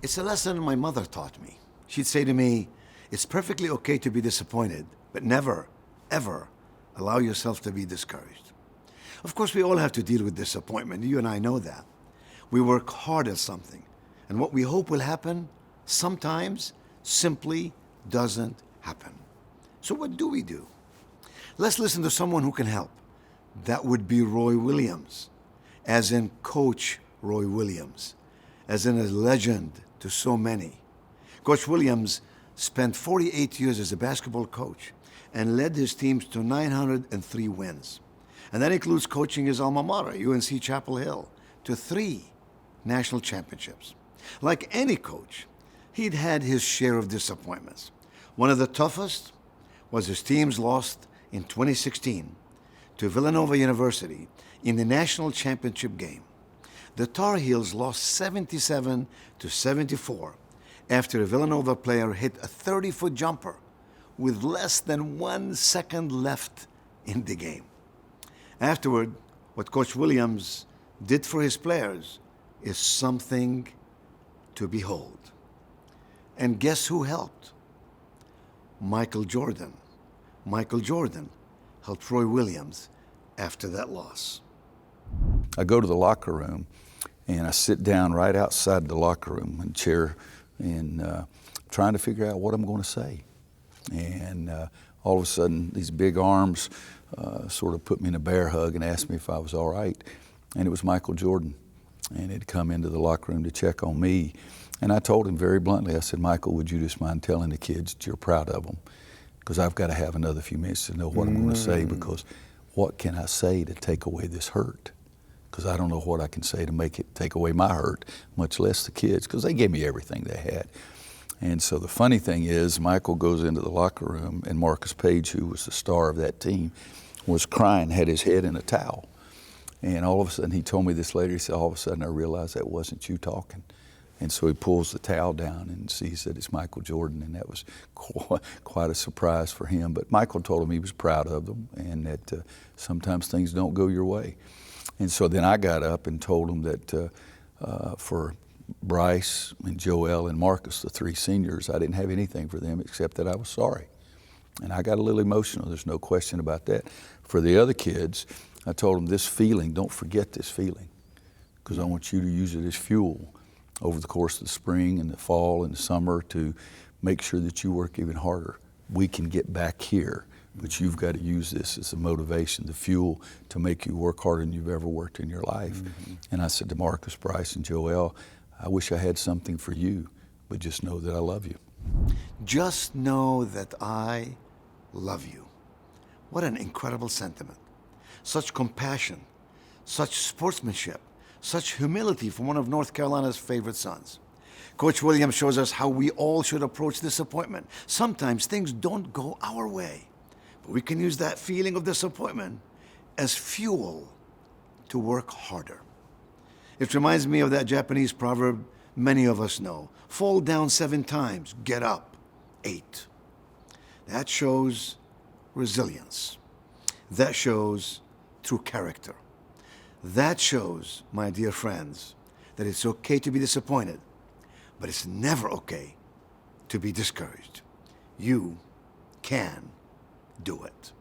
It's a lesson my mother taught me. She'd say to me, it's perfectly okay to be disappointed, but never, ever allow yourself to be discouraged. Of course, we all have to deal with disappointment. You and I know that. We work hard at something, and what we hope will happen sometimes simply doesn't happen. So what do we do? Let's listen to someone who can help. That would be Roy Williams, as in Coach Roy Williams, as in a legend to so many. Coach Williams spent 48 years as a basketball coach and led his teams to 903 wins. And that includes coaching his alma mater, UNC Chapel Hill, to 3 national championships. Like any coach, he'd had his share of disappointments. One of the toughest was his team's loss in 2016 to Villanova University in the national championship game. The Tar Heels lost 77-74 after a Villanova player hit a 30-foot jumper with less than 1 second left in the game. Afterward, what Coach Williams did for his players is something to behold. And guess who helped? Michael Jordan. Michael Jordan helped Roy Williams after that loss. I go to the locker room and I sit down right outside the locker room in a chair and trying to figure out what I'm going to say. And all of a sudden, these big arms sort of put me in a bear hug and asked me if I was all right. And it was Michael Jordan. And he'd come into the locker room to check on me. And I told him very bluntly, I said, Michael, would you just mind telling the kids that you're proud of them? Because I've got to have another few minutes to know what I'm going to say, because what can I say to take away this hurt? Because I don't know what I can say to make it take away my hurt, much less the kids, because they gave me everything they had. And so the funny thing is, Michael goes into the locker room, and Marcus Page, who was the star of that team, was crying, had his head in a towel. And all of a sudden, he told me this later, he said, all of a sudden I realized that wasn't you talking. And so he pulls the towel down and sees that it's Michael Jordan, and that was quite a surprise for him. But Michael told him he was proud of them and that sometimes things don't go your way. And so then I got up and told him that for Bryce and Joel and Marcus, the 3 seniors, I didn't have anything for them except that I was sorry. And I got a little emotional, there's no question about that. For the other kids, I told them this feeling, don't forget this feeling, because I want you to use it as fuel over the course of the spring and the fall and the summer to make sure that you work even harder. We can get back here, but you've got to use this as a motivation, the fuel to make you work harder than you've ever worked in your life. And I said to Marcus, Bryce, and Joel, I wish I had something for you, but just know that I love you. Just know that I love you. What an incredible sentiment. Such compassion, such sportsmanship, such humility from one of North Carolina's favorite sons. Coach Williams shows us how we all should approach disappointment. Sometimes things don't go our way, but we can use that feeling of disappointment as fuel to work harder. It reminds me of that Japanese proverb many of us know. Fall down 7 times, get up 8. That shows resilience. That shows true character. That shows, my dear friends, that it's okay to be disappointed, but it's never okay to be discouraged. You can do it.